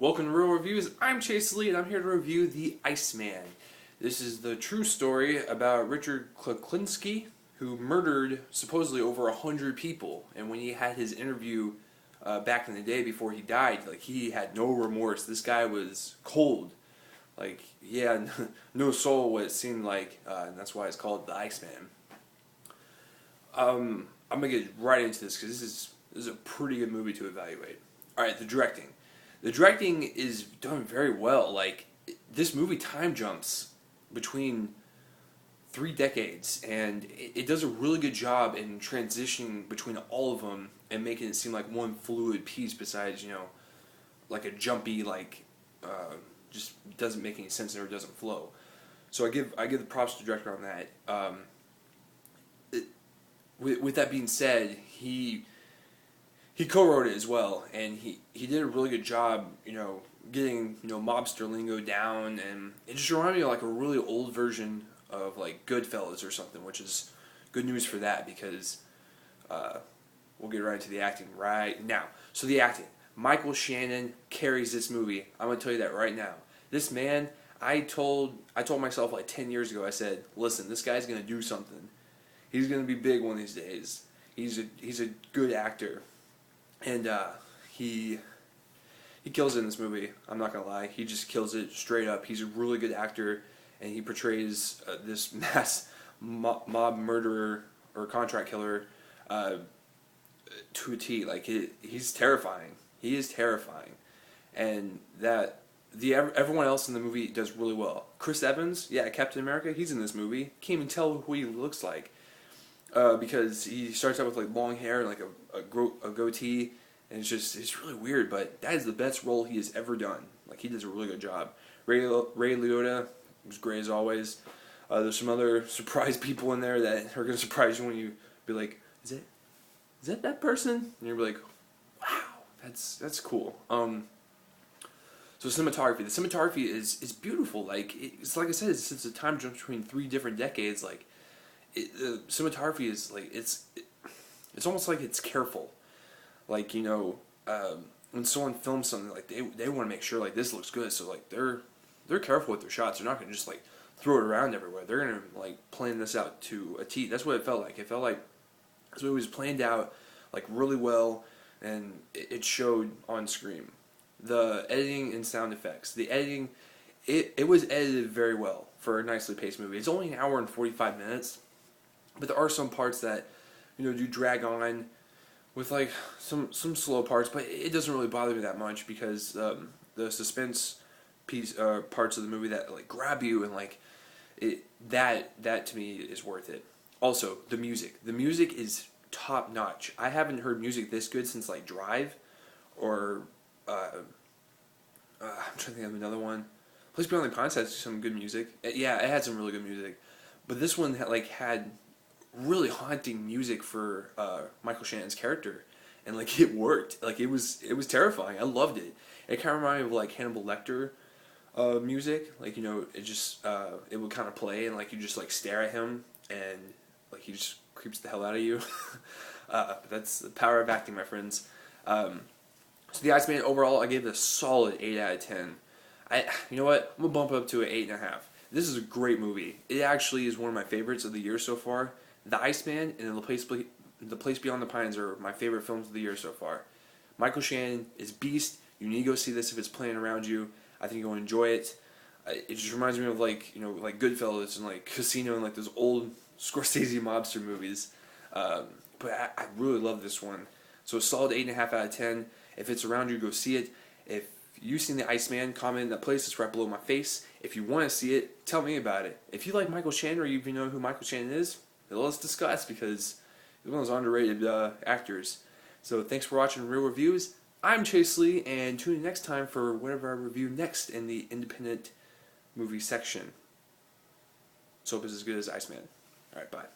Welcome to Real Reviews. I'm Chase Lee, and I'm here to review The Iceman. This is the true story about Richard Kuklinski, who murdered supposedly over 100 people. And when he had his interview back in the day before he died, he had no remorse. This guy was cold. He had no soul, what it seemed like, and that's why it's called The Iceman. I'm gonna get right into this because this is a pretty good movie to evaluate. All right, the directing. The directing is done very well. This movie time jumps between 3 decades, and it does a really good job in transitioning between all of them and making it seem like one fluid piece. Besides, like a jumpy, just doesn't make any sense or doesn't flow. So I give the props to the director on that. With that being said, he co-wrote it as well, and he did a really good job, getting mobster lingo down, and it just reminded me of a really old version of Goodfellas or something, which is good news for that because we'll get right into the acting right now. So the acting, Michael Shannon carries this movie. I'm gonna tell you that right now. This man, I told myself 10 years ago. I said, listen, this guy's gonna do something. He's gonna be big one of these days. He's a good actor. And he kills it in this movie. I'm not gonna lie, he just kills it straight up. He's a really good actor, and he portrays this mass mob murderer or contract killer to a T. He's terrifying. He is terrifying, and everyone else in the movie does really well. Chris Evans, Captain America, he's in this movie. Can't even tell who he looks like. Because he starts out with long hair and a goatee, and it's really weird. But that is the best role he has ever done. He does a really good job. Ray Liotta was great as always. There's some other surprise people in there that are gonna surprise you when you be like, is that person? And you're like, wow, that's cool. So cinematography. The cinematography is beautiful. It's like I said, it's a time jump between 3 different decades. The cinematography is it's almost like it's careful. When someone films something, they want to make sure this looks good, so they're careful with their shots. They're not gonna just throw it around everywhere. They're gonna plan this out to a T. That's what it felt like. It felt like this movie was planned out really well, and it showed on screen. The editing and sound effects. The editing, it was edited very well for a nicely paced movie. It's only an hour and 45 minutes. But there are some parts that, do drag on with some slow parts, but it doesn't really bother me that much because the suspense parts of the movie that grab you and that to me is worth it. Also, the music. The music is top notch. I haven't heard music this good since Drive, or I'm trying to think of another one. Place Beyond the Pines has some good music. Yeah, it had some really good music, but this one had really haunting music for Michael Shannon's character, and it worked. It was terrifying. I loved it. It kind of reminded me of Hannibal Lecter music. It just it would kind of play, and you just stare at him, and he just creeps the hell out of you. That's the power of acting, my friends. So The Iceman, overall, I gave it a solid 8 out of 10. You know what? I'm gonna bump it up to an 8.5. This is a great movie. It actually is one of my favorites of the year so far. The Iceman and The Place Beyond the Pines are my favorite films of the year so far. Michael Shannon is beast. You need to go see this if it's playing around you. I think you'll enjoy it. It just reminds me of Goodfellas and Casino and those old Scorsese mobster movies. But I really love this one. So a solid 8.5 out of 10. If it's around you, go see it. If you've seen The Iceman, comment in that place. It's right below my face. If you want to see it, tell me about it. If you like Michael Shannon, or you even know who Michael Shannon is, let's discuss, because he's one of those underrated actors. So thanks for watching Real Reviews. I'm Chase Lee, and tune in next time for whatever I review next in the independent movie section. So hope it's as good as Iceman. Alright, bye.